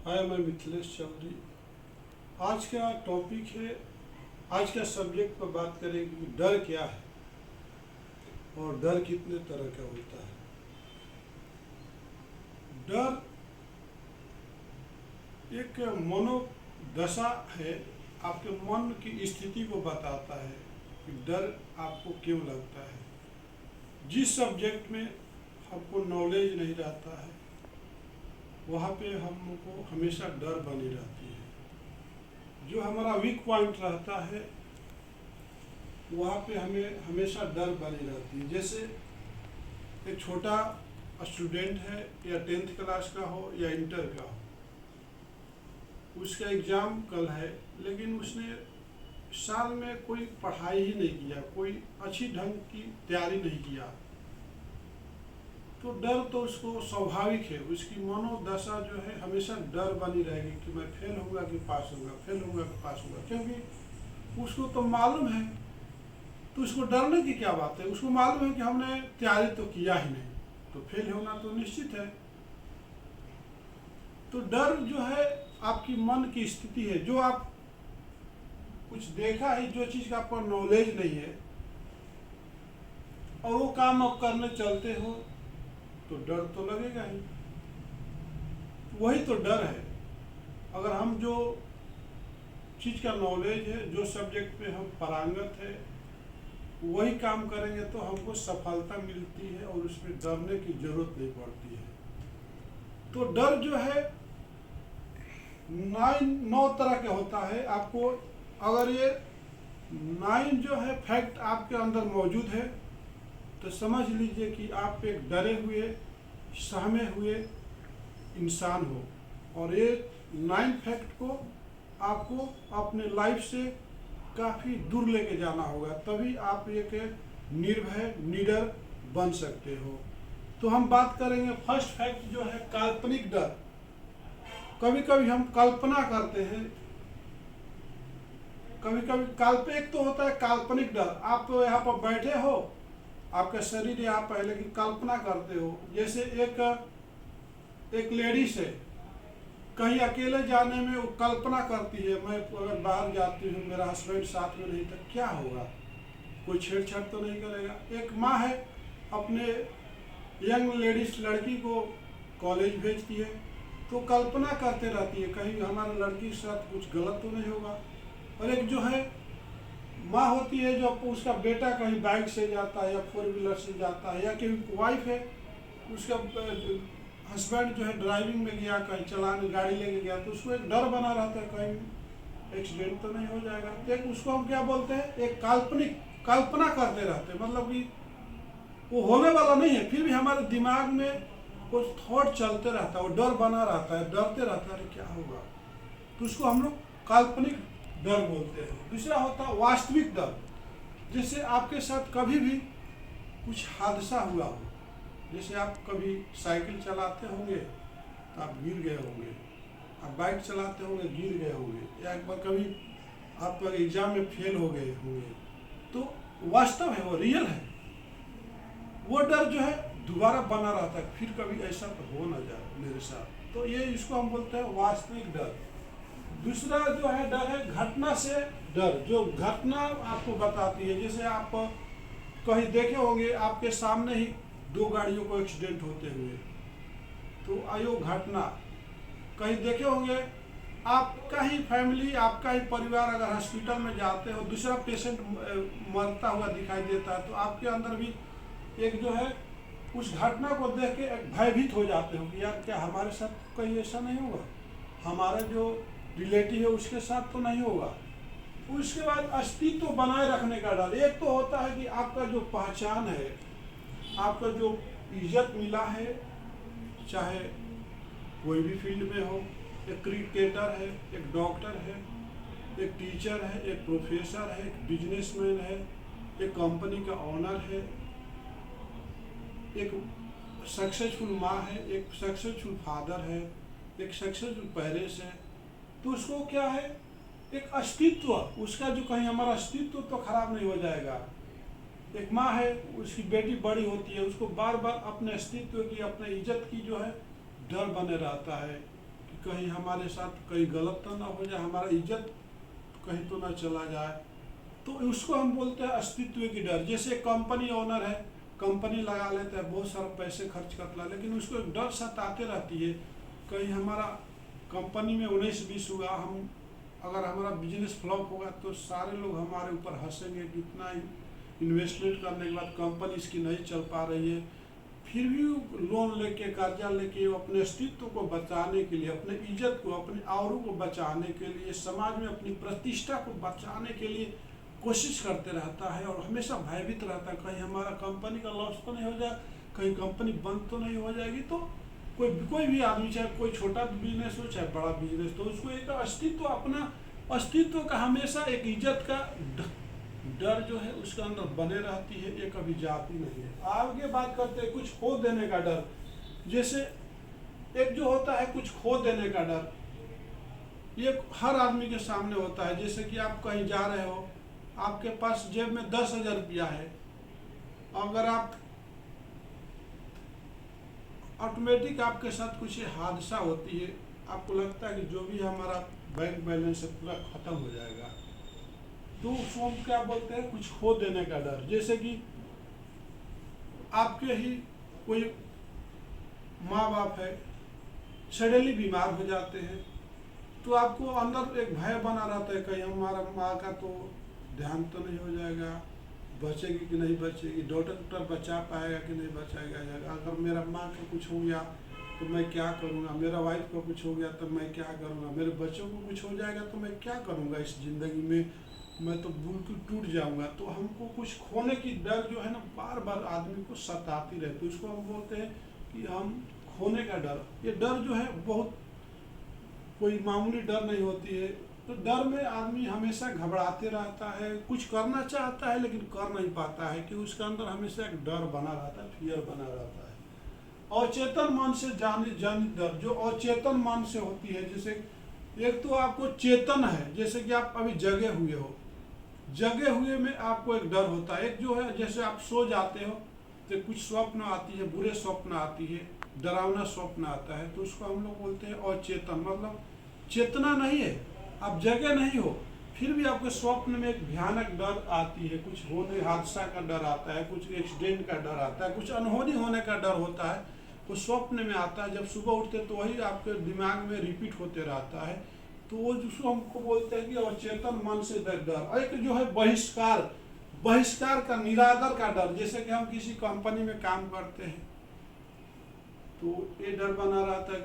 हाय, मैं मिथिलेश चौधरी। आज का टॉपिक है, आज का सब्जेक्ट पर बात करेंगे कि डर क्या है और डर कितने तरह का होता है। डर एक मनोदशा है, आपके मन की स्थिति को बताता है कि डर आपको क्यों लगता है। जिस सब्जेक्ट में हमको नॉलेज नहीं रहता है वहाँ पे हमको हमेशा डर बनी रहती है। जो हमारा वीक पॉइंट रहता है वहाँ पे हमें हमेशा डर बनी रहती है। जैसे एक छोटा स्टूडेंट है, या 10th क्लास का हो या इंटर का हो, उसका एग्ज़ाम कल है, लेकिन उसने साल में कोई पढ़ाई ही नहीं किया, कोई अच्छी ढंग की तैयारी नहीं किया, तो डर तो उसको स्वाभाविक है। उसकी मनोदशा जो है हमेशा डर बनी रहेगी कि मैं फेल होऊंगा कि पास होऊंगा, फेल होऊंगा कि पास होऊंगा, क्योंकि उसको तो मालूम है। तो उसको डरने की क्या बात है, उसको मालूम है कि हमने तैयारी तो किया ही नहीं, तो फेल होना तो निश्चित है। तो डर जो है आपकी मन की स्थिति है, जो आप कुछ देखा है, जो चीज़ का आपको नॉलेज नहीं है और वो काम आप करने चलते हो तो डर तो लगेगा ही। वही तो डर है। अगर हम जो चीज़ का नॉलेज है, जो सब्जेक्ट पे हम पारंगत है, वही काम करेंगे तो हमको सफलता मिलती है और उसमें डरने की जरूरत नहीं पड़ती है। तो डर जो है 9 तरह के होता है। आपको अगर ये 9 जो है फैक्ट आपके अंदर मौजूद है तो समझ लीजिए कि आप एक डरे हुए, सहमे हुए इंसान हो, और ये 9 फैक्ट को आपको अपने लाइफ से काफ़ी दूर लेके जाना होगा, तभी आप एक निर्भय निडर बन सकते हो। तो हम बात करेंगे फर्स्ट फैक्ट जो है काल्पनिक डर। कभी कभी हम कल्पना करते हैं, कभी कभी काल्पनिक तो होता है काल्पनिक डर। आप तो यहाँ पर बैठे हो, आपका शरीर यहाँ पर है, लेकिन कल्पना करते हो। जैसे एक लेडीज है, कहीं अकेले जाने में वो कल्पना करती है, मैं अगर बाहर जाती हूँ, मेरा हस्बैंड साथ में नहीं तो क्या होगा, कोई छेड़छाड़ तो नहीं करेगा। एक माँ है, अपने यंग लेडीज लड़की को कॉलेज भेजती है तो कल्पना करते रहती है कहीं हमारे लड़की के साथ कुछ गलत तो नहीं होगा। और एक जो है माँ होती है, जो उसका बेटा कहीं बाइक से जाता है या 4 व्हीलर से जाता है, या कहीं वाइफ है, उसका हस्बैंड जो है ड्राइविंग में गया, कहीं चलाने गाड़ी लेके गया, तो उसको एक डर बना रहता है कहीं एक्सीडेंट तो नहीं हो जाएगा। एक उसको हम क्या बोलते हैं, एक काल्पनिक कल्पना करते रहते हैं, मतलब कि वो होने वाला नहीं है, फिर भी हमारे दिमाग में कुछ थॉट चलते रहता है, वो डर बना रहता है, डरते रहता है अरे क्या होगा, तो उसको हम लोग काल्पनिक डर बोलते हैं। दूसरा होता है वास्तविक डर। जैसे आपके साथ कभी भी कुछ हादसा हुआ हो, जैसे आप कभी साइकिल चलाते होंगे तो आप गिर गए होंगे, आप बाइक चलाते होंगे गिर गए होंगे, या एक बार कभी आप एग्जाम में फेल हो गए होंगे, तो वास्तव है, वो रियल है। वो डर जो है दोबारा बना रहता है, फिर कभी ऐसा तो हो ना जाए मेरे साथ, तो ये इसको हम बोलते हैं वास्तविक डर। दूसरा जो है डर है घटना से डर, जो घटना आपको बताती है। जैसे आप कहीं देखे होंगे, आपके सामने ही 2 गाड़ियों को एक्सीडेंट होते हुए, तो आयो घटना। कहीं देखे होंगे, आपका ही फैमिली, आपका ही परिवार अगर हॉस्पिटल में जाते हो, दूसरा पेशेंट मरता हुआ दिखाई देता है, तो आपके अंदर भी एक जो है उस घटना को देख के भयभीत हो जाते हो कि यार क्या हमारे साथ कहीं ऐसा नहीं होगा, हमारा जो रिलेटिव है उसके साथ तो नहीं होगा। उसके बाद अस्तित्व बनाए रखने का डर। एक तो होता है कि आपका जो पहचान है, आपका जो इज्जत मिला है, चाहे कोई भी फील्ड में हो, एक क्रिकेटर है, एक डॉक्टर है, एक टीचर है, एक प्रोफेसर है, एक बिजनेसमैन है, एक कंपनी का ऑनर है, एक सक्सेसफुल माँ है, एक सक्सेसफुल फादर है, एक सक्सेसफुल पेरेंट्स है, तो उसको क्या है, एक अस्तित्व, उसका जो कहीं हमारा अस्तित्व तो खराब नहीं हो जाएगा। एक माँ है, उसकी बेटी बड़ी होती है, उसको बार बार अपने अस्तित्व की, अपने इज्जत की जो है डर बने रहता है कि कहीं हमारे साथ कहीं गलत तो ना हो जाए, हमारा इज्जत कहीं तो ना चला जाए। तो उसको हम बोलते हैं अस्तित्व की डर। जैसे कंपनी ओनर है, कंपनी लगा लेता है, बहुत सारा पैसे खर्च करता है, लेकिन उसको एक डर सताते रहती है कहीं हमारा कंपनी में 19-20 हुआ, हम अगर हमारा बिजनेस फ्लॉप होगा तो सारे लोग हमारे ऊपर हंसेंगे कि इतना इन्वेस्टमेंट करने के बाद कंपनी इसकी नहीं चल पा रही है। फिर भी लोन लेके, कर्जा लेके वो अपने अस्तित्व को बचाने के लिए, अपने इज्जत को, अपने औरों को बचाने के लिए, समाज में अपनी प्रतिष्ठा को बचाने के लिए कोशिश करते रहता है और हमेशा भयभीत रहता है कहीं हमारा कंपनी का लॉस तो नहीं हो जाए, कहीं कंपनी बंद तो नहीं हो जाएगी। तो कोई भी आदमी, चाहे कोई छोटा बिजनेस हो चाहे बड़ा बिजनेस, तो उसको एक अस्तित्व, अपना अस्तित्व का हमेशा एक इज्जत का डर जो है उसके अंदर बने रहती है, ये कभी जाती नहीं है। आगे बात करते हैं कुछ खो देने का डर। जैसे एक जो होता है कुछ खो देने का डर, ये हर आदमी के सामने होता है। जैसे कि आप कहीं जा रहे हो, आपके पास जेब में 10,000 रुपया है, अगर आप ऑटोमेटिक आपके साथ कुछ हादसा होती है, आपको लगता है कि जो भी हमारा बैंक बैलेंस है पूरा खत्म हो जाएगा, तो उसको हम क्या बोलते हैं, कुछ खो देने का डर। जैसे कि आपके ही कोई माँ बाप है, सडनली बीमार हो जाते हैं, तो आपको अंदर एक भय बना रहता है कहीं हमारा माँ का तो ध्यान तो नहीं हो जाएगा, बचेगी कि नहीं बचेगी, डॉक्टर बचा पाएगा कि नहीं बचाएगा, अगर मेरा माँ को कुछ हो गया तो मैं क्या करूँगा, मेरा वाइफ को कुछ हो गया तो मैं क्या करूँगा, मेरे बच्चों को कुछ हो जाएगा तो मैं क्या करूँगा, इस ज़िंदगी में मैं तो बिल्कुल टूट जाऊँगा। तो हमको कुछ खोने की डर जो है ना बार बार आदमी को सताती रहती है, उसको हम बोलते हैं कि हम खोने का डर। ये डर जो है बहुत कोई मामूली डर नहीं होती है। तो डर में आदमी हमेशा घबराते रहता है, कुछ करना चाहता है लेकिन कर नहीं पाता है, कि उसके अंदर हमेशा एक डर बना रहता है, फियर बना रहता है। अचेतन मन से जानी डर, जो अचेतन मन से होती है, जैसे एक तो आपको चेतन है, जैसे कि आप अभी जगे हुए हो, जगे हुए में आपको एक डर होता है। एक जो है जैसे आप सो जाते हो तो कुछ स्वप्न आती है, बुरे स्वप्न आती है, डरावना स्वप्न आता है, तो उसको हम लोग बोलते हैं अचेतन। मतलब चेतना नहीं है, आप जगह नहीं हो, फिर भी आपके स्वप्न में एक भयानक डर आती है, कुछ होने हादसा का डर आता है, कुछ एक्सीडेंट का डर आता है, कुछ अनहोनी होने का डर होता है, वो स्वप्न में आता है। जब सुबह उठते तो वही आपके दिमाग में रिपीट होते रहता है, तो वो जिसको हमको बोलते हैं कि अचेतन मन से डर। एक जो है बहिष्कार का, निरादर का डर। जैसे कि हम किसी कंपनी में काम करते हैं तो ये डर बना रहता है,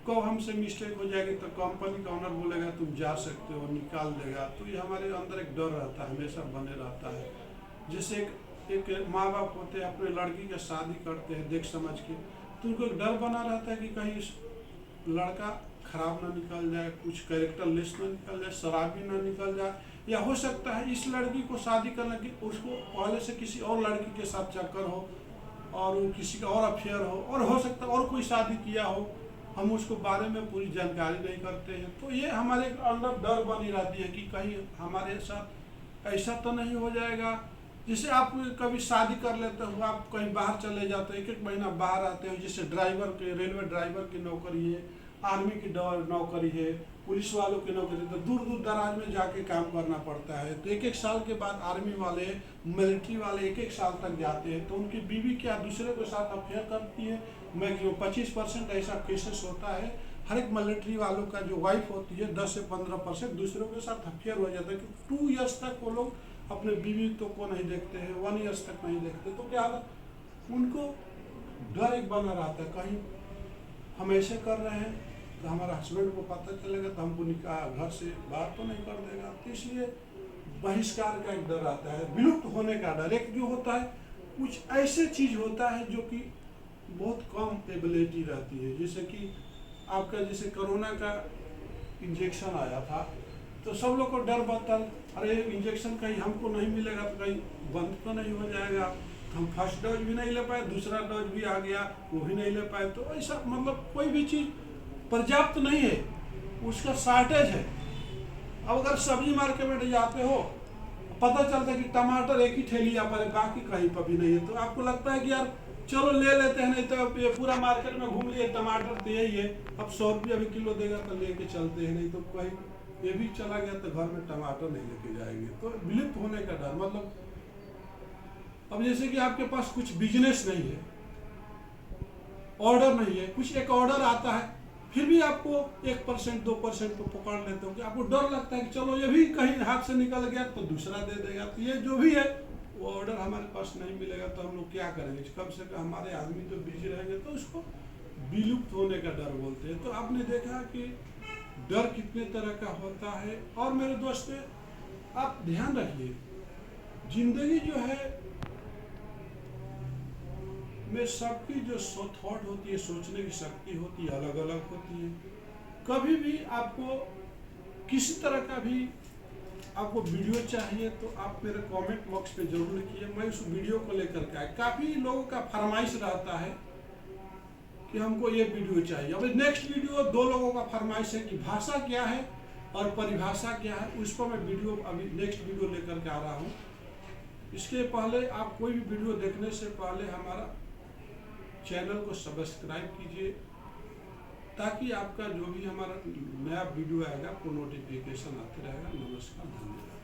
कब हमसे मिस्टेक हो जाएगी तो कंपनी का ओनर बोलेगा तुम जा सकते हो, निकाल देगा। तो ये हमारे अंदर एक डर रहता है, हमेशा बने रहता है। जैसे एक माँ बाप होते हैं, अपने लड़की की शादी करते हैं देख समझ के, तो उनको एक डर बना रहता है कि कहीं लड़का खराब ना निकल जाए, कुछ कैरेक्टर लेस ना निकल जाए, शराबी ना निकल जाए, या हो सकता है इस लड़की को शादी करने की उसको पहले से किसी और लड़की के साथ चक्कर हो और वो किसी का और अफेयर हो, और हो सकता है और कोई शादी किया हो, हम उसको बारे में पूरी जानकारी नहीं करते हैं। तो ये हमारे अंदर डर बनी रहती है कि कहीं हमारे साथ ऐसा तो नहीं हो जाएगा। जैसे आप कभी शादी कर लेते हो, आप कहीं बाहर चले जाते हो, 1-1 महीना बाहर आते हो, जैसे ड्राइवर के, रेलवे ड्राइवर की नौकरी है, आर्मी की नौकरी है, पुलिस वालों की नौकरी, तो दूर दूर दराज में जाके काम करना पड़ता है। तो 1-1 साल के बाद आर्मी वाले, मिलिट्री वाले 1-1 साल तक जाते हैं, तो उनकी बीवी क्या दूसरे के साथ अफेयर करती है। मैक्सिमम 25% ऐसा केसेस होता है। हर एक मिलिट्री वालों का जो वाइफ होती है 10 से 15% दूसरों के साथ अफेयर हो जाता है, कि 2 ईयर्स तक वो लोग अपने बीवी तो को नहीं देखते हैं, 1 ईयर्स तक नहीं देखते। तो क्या उनको डर एक बना रहता है, कहीं हम ऐसे कर रहे हैं तो हमारा हस्बैंड को पता चलेगा तो हमको निकाह घर से बाहर तो नहीं कर देगा। तो इसलिए बहिष्कार का एक डर आता है, विलुप्त होने का डर। एक जो होता है कुछ ऐसे चीज होता है जो कि बहुत कम एबिलिटी रहती है, जैसे कि आपका जैसे कोरोना का इंजेक्शन आया था तो सब लोग को डर बनता, अरे इंजेक्शन कहीं हमको नहीं मिलेगा तो कहीं बंद तो नहीं हो जाएगा। तो हम फर्स्ट डोज भी नहीं ले पाए, दूसरा डोज भी आ गया वो भी नहीं ले पाए। तो ऐसा मतलब कोई भी चीज़ पर्याप्त नहीं है, उसका शॉर्टेज है। अब अगर सब्जी मार्केट में जाते हो, पता चलता है कि टमाटर एक ही ठेलिया पर है, बाकी कहीं पर भी नहीं है, तो आपको लगता है कि यार चलो ले लेते हैं, नहीं तो अब ये पूरा मार्केट में घूम लिए, टमाटर तो यही है, अब 100 रुपया भी किलो देगा तो लेके चलते हैं, नहीं तो कहीं ये भी चला गया तो घर में टमाटर नहीं लेके जाएंगे। तो विलुप्त होने का डर, मतलब अब जैसे कि आपके पास कुछ बिजनेस नहीं है, ऑर्डर नहीं है, कुछ एक ऑर्डर आता है, फिर भी आपको 1% 2% को पकड़ लेते हो कि आपको डर लगता है कि चलो ये भी कहीं हाथ से निकल गया तो दूसरा दे देगा, तो ये जो भी है वो ऑर्डर हमारे पास नहीं मिलेगा तो हम लोग क्या करेंगे। कम से कम हमारे आदमी तो बिजी रहेंगे, तो उसको विलुप्त होने का डर बोलते हैं। तो आपने देखा कि डर कितने तरह का होता है। और मेरे दोस्त आप ध्यान रखिए, जिंदगी जो है में सबकी जो थॉट होती है, सोचने की शक्ति होती है, अलग अलग होती है। कभी भी आपको किसी तरह का भी आपको वीडियो चाहिए तो आप मेरे कमेंट बॉक्स पे जरूर लिखिए, मैं उस वीडियो को लेकर के आए। काफ़ी लोगों का फरमाइश रहता है कि हमको ये वीडियो चाहिए। अब नेक्स्ट वीडियो 2 लोगों का फरमाइश है कि भाषा क्या है और परिभाषा क्या है, उस पर मैं वीडियो अभी नेक्स्ट वीडियो लेकर के आ रहा हूँ। इसके पहले आप कोई भी वीडियो देखने से पहले हमारा चैनल को सब्सक्राइब कीजिए, ताकि आपका जो भी हमारा नया वीडियो आएगा वो नोटिफिकेशन आते रहेगा। नमस्कार, धन्यवाद।